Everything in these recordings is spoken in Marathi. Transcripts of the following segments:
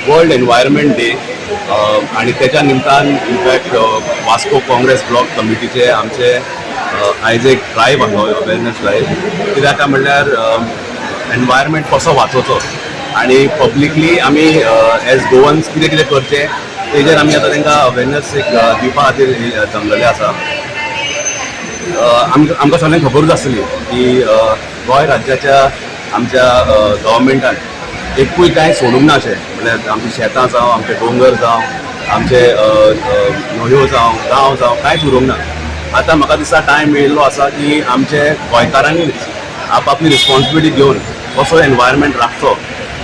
वर्ल्ड एनवायरमेंट डे आणि त्याच्या निमतान इनफॅक्ट वास्को काँग्रेस ब्लॉक कमिटीचे आमचे आयज एक ड्रायव्ह आसलो अवेरनेस ड्रायव्ह कित्याक काय म्हणल्यार एनवायरमेंट कसो वाचोवचो आणि पब्लिकली आमी एज गोवन्स कितें कितें करचें तेजेर आमी आतां तांकां अवेरनेस एक दिवपा खातीर जमलेले आसा. आमकां सगळ्यांक खबरूच आसतली की गोंय राज्याच्या आमच्या गव्हर्मेंटान एकूय कांय सोडूंक ना अशें म्हणल्यार आमची शेतां जावं आमचे दोंगर जावं आमचे न्हंयो जावं गांव जावं कांयच उरूंक ना. आतां म्हाका दिसता टायम येयल्लो आसा की आमचे गोंयकारांनीच आपआपली रिस्पॉन्सिबिलिटी घेवन कसो एनवायरमेंट राखचो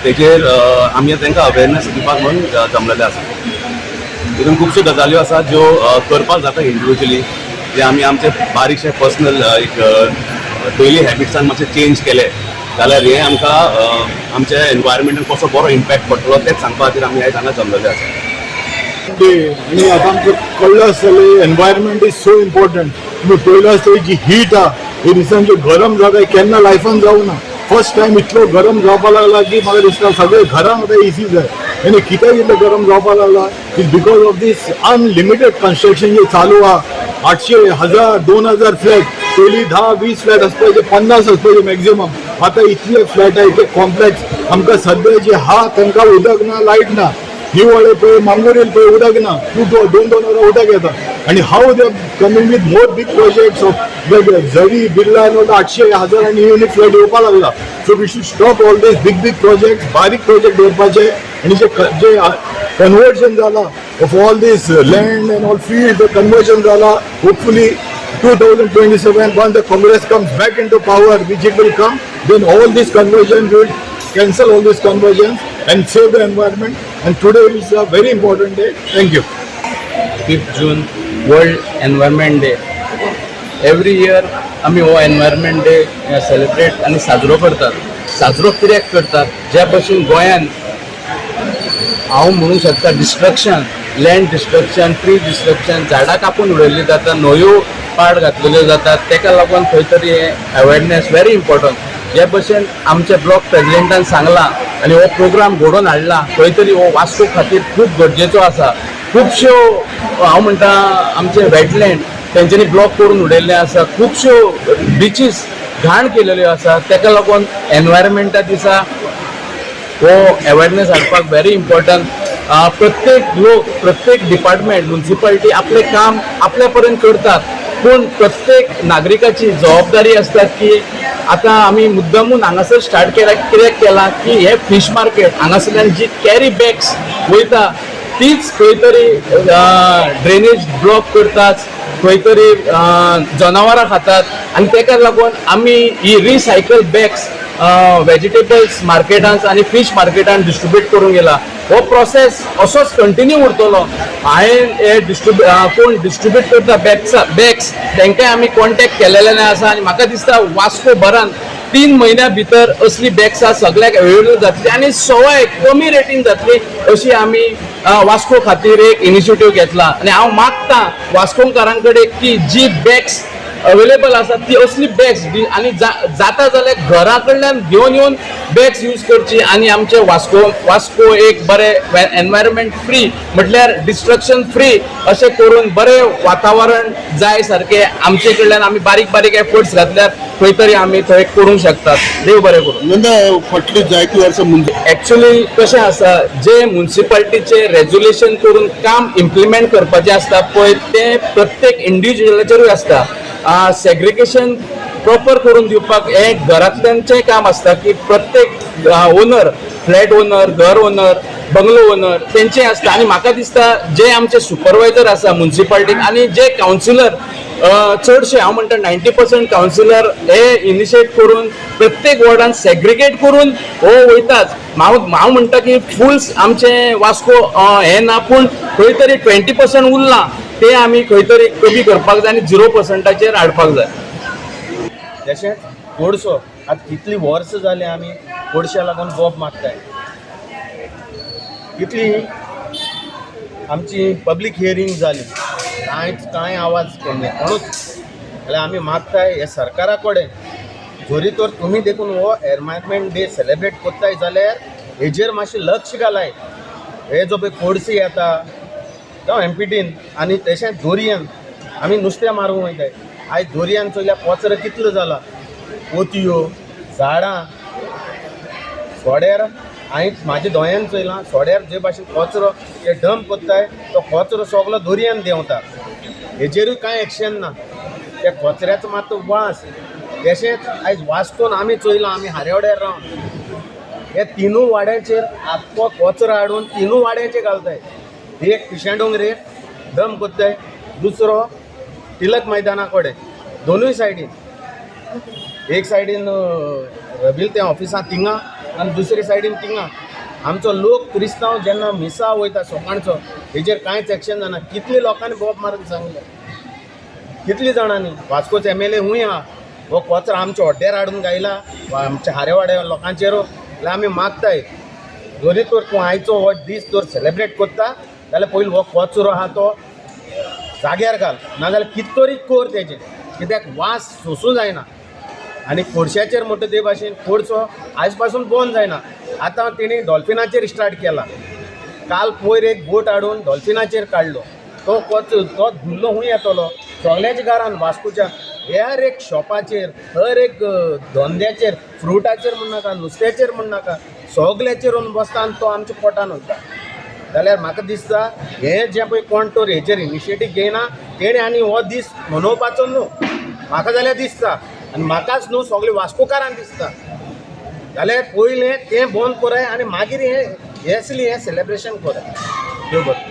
तेजेर आमी तांकां अवेरनेस दिवपाक म्हणून जमलेले आसा. तितून खुबश्यो गजाल्यो आसा ज्यो करपाक जाता इंडिविज्युअली जे आमी आमचे बारीकशे पर्सनल एक डेली हॅबिट्सान मातशे चेंज केले जाल्यार हे आमकां आमच्या एनवायरमेंटान कसो बरो इम्पॅक्ट पडटलो तेच सांगपा खातीर आमी आयज हांगा जमलेले आसा. आणि आता आमकां कळ्ळें आसतलें एनवायरमेंट इज सो इम्पॉर्टंट. तुमी पळयलें आसतलें जी हीट आहा ही दिसांची गरम जागा केन्ना लायफान जावं ना. फर्स्ट टायम इतलो गरम जावपाक लागला की म्हाका दिसता सगळे घरांत आतां एसी जाय आनी कित्याक इतलो गरम जावपाक लागला is because of these unlimited construction जे चालू आहा. 800, 1000, 2000 फ्लॅट पयलीं 10-20 फ्लॅट आसपाचे 50 आसपाचे मॅक्झिमम आतां इतले फ्लॅट आहा इतले कॉम्प्लेक्स. आमकां सद्या जे आहा तांकां उदक ना लायट ना. हिवाळे पळय मांगुरेल पळय उदक ना 2-2 वरां उदक येता आनी हाव they coming with more big projects of Zuari Birla and 800, 1000 आनी युनिट फ्लॅट येवपाक लागला. So we should stop all these big project बारीक प्रोजेक्ट दवरपाचे आनी जे कन्वर्जन जाला of all these land and all field conversion जाला. Hopefully 2027 when the Congress comes back into power, which it will come, then all this conversion will cancel all these conversions and save the environment. And today is a very important day. Thank you. 5th June World Environment Day. Every year आमी हो एनवायरमेंट डे सेलिब्रेट आनी साजरो करतात. साजरो कित्याक करतात ज्या भशेन गोंयान हांव म्हणूंक शकता destruction, land destruction, tree destruction, झाडां कापून उडयल्ली जाता, न्हंयो पाड घातलेल्यो जातात. ताका लागून खंय तरी अवेरनेस व्हेरी इम्पॉर्टंट. जे भशेन आमच्या ब्लॉक प्रेसिडेंटान सांगला आनी हो प्रोग्राम घडोवन हाडला खंय तरी हो वास्को खातीर खूब गरजेचो आसा. खुबश्यो हांव म्हणटा आमचे वेटलँड तेंच्यांनी ब्लॉक करून उडयल्ले आसा. खुबश्यो बिचीस घाण केलेल्यो आसा. ताका लागून एनवायरमेंटा दिसा हो अवेरनेस हाडपाक व्हेरी इम्पॉर्टंट. प्रत्येक लोक प्रत्येक डिपार्टमेंट म्युन्सिपालिटी आपले काम आपल्या पर्यंत करतात पूण प्रत्येक नागरिकाची जबाबदारी आसता की आतां आमी मुद्दामून हांगासर स्टार्ट केला. कित्याक केला की हे फीश मार्केट हांगासरल्यान जी कॅरी बॅग्स वयता तीच खंय तरी ड्रेनेज ब्लॉक करतात, खंय तरी जनावरां खातात आनी ताका लागून आमी ही रिसायकल बॅग्स वेजिटेबल्स मार्केटांत आनी फीश मार्केटांत डिस्ट्रिब्यूट करूंक गेला. हो प्रोसेस असोच कंटिन्यू उरतलो. हांवें हे कोण डिस्ट्रिब्यूट करता बॅग्स तांकांय आमी कॉन्टेक्ट केलेले आसा आनी म्हाका दिसता वास्को भरान 3 म्हयन्या भितर असली बॅग्सां सगळ्याक अवेलेबल जातली आनी सवाय कमी रेटीन जातली अशी आमी वास्को खातीर एक इनिशिएटीव घेतला. आनी हांव मागतां वास्कोकारां कडेन की जी बॅग्स अवेलेबल आसा ती असली बॅग्स आनी जाता जाल्यार घरा कडल्यान घेवन येवन बॅग्स यूज करची आनी आमचे वास्को एक बरें एनवायरमेंट फ्री म्हटल्यार डिस्ट्रक्शन फ्री अशें करून बरें वातावरण जाय सारकें आमचे कडल्यान आमी बारीक बारीक एफर्ट्स घातल्यार खंय तरी आमी थंय करूंक शकतात. देव बरें करूं. फाटली जायती वर्सां एक्चुअली कशें आसा जे म्युन्सिपालिटीचे रेजुलेशन करून काम इम्प्लिमेंट करपाचें आसता पळय तें प्रत्येक इंडिव्हिज्युअलाचेरूय आसता. सेग्रिगेशन प्रॉपर करून दिवपाक हे घरांतल्यांचें काम आसता की प्रत्येक ओनर, फ्लॅट ओनर, घर ओनर, बंगलो ओनर तेंचें आसता. आनी म्हाका दिसता जे आमचे सुपरवायझर आसा म्युन्सिपाल्टीक आनी जे कावन्सिलर चडशे हांव म्हणटा 90% कावन्सिलर हे इनिशिएट करून प्रत्येक वॉर्डान सेग्रिगेट करून हो वयताच. हांव म्हणटा की फूल आमचे वास्को हे ना, पूण खंय तरी 20% उरलां ते आमी खंय तरी कमी करपाक जाय आनी 0%चेर हाडपाक जाय. तशेंच कोडसो आतां कितलीं वर्सां जालीं आमी कोडशा लागून बोब मागताय. कितली आमची पब्लीक हियरींग जाली, कांय आवाज केन्ना कोणूच. जाल्यार आमी मागताय हे सरकारा कडेन जोरी तर तुमी देखून हो एनवायरमेंट डे सेलेब्रेट कोत्ताय जाल्यार हेजेर मातशें लक्ष घालाय. हे जो पळय कोडसी येता तो एमपीटीन आनी तशेंच दोरयेन आमी नुस्तें मारूंक वयताय. आयज दोरयान चोयल्यार कचरो कितलो जाला, पोतयो, झाडां, सोड्यार. हांवें म्हाज्या दोळ्यान चोयलां सोड्यार जे भाशेन कचरो ते डंप कोत्ताय तो कचरो सगलो दोरयान देंवता. हेजेरूय कांय एक्शन ना. त्या कचऱ्याचो मात वास. तशेंच आयज वास्कोन आमी चोयलां, आमी हारेवड्यार रावन हे तिनूय वाड्याचेर आख्खो कचरो हाडून तिनूय वाड्याचेर घालताय. एक पिशेंडोंगरेर डंप कोत्ताय, दुसरो टिलक मैदाना कडेन, दोनूय सायडीन. एक सायडीन रबील तें ऑफिसां थिंगा आनी दुसरे सायडीन थिंगा. आमचो लोक क्रिस्तांव जेन्ना मिसा वयता सकाळचो हेजेर कांयच एक्शन जायना. कितले लोकांनी बोब मारून सांगलें, कितलीं जाणांनी. वास्कोच MLA हूंय आहा, हो कचरो आमच्या हॉड्ड्यार हाडून गायला आमच्या हारेवाड्या लोकांचेर. जाल्यार आमी मागताय जरी तर तूं आयचो हो दीस जर सेलेब्रेट कोत्ता जाल्यार पयलीं हो कचरो आहा तो जाग्यार घाल, नाजाल्यार कितें तरी कर तेजें, कित्याक वास सोसूं जायना. आनी खोडशाचेर म्हणटा ते भाशेन कोडसो आयज पासून बंद जायना. आतां तेणी डॉल्फिनाचेर स्टार्ट केला. काल पयर एक बोट हाडून डॉल्फिनाचेर काडलो. तो कचरो तो धुल्लो हूंय येतलो सगल्याच्या घरान वास्कोच्या. हर एक शॉपाचेर, हर एक धंद्याचेर, फ्रुटाचेर म्हण नाका, नुस्त्याचेर म्हण नाका, सगल्याचेर येवन बसता आनी तो आमच्या पोटान वयता. जाल्यार म्हाका दिसता हे जे पळय कोण तर हेचेर इनिशिएटीव घेयना तेणे आनी हो दीस मनोवपाचो न्हू म्हाका जाल्यार दिसता. आनी म्हाकाच न्हू सगळे वास्कोकारांक दिसता. जाल्यार पयलें तें बंद कराय आनी मागीर हें सेलेब्रेशन कराय. देव बरें.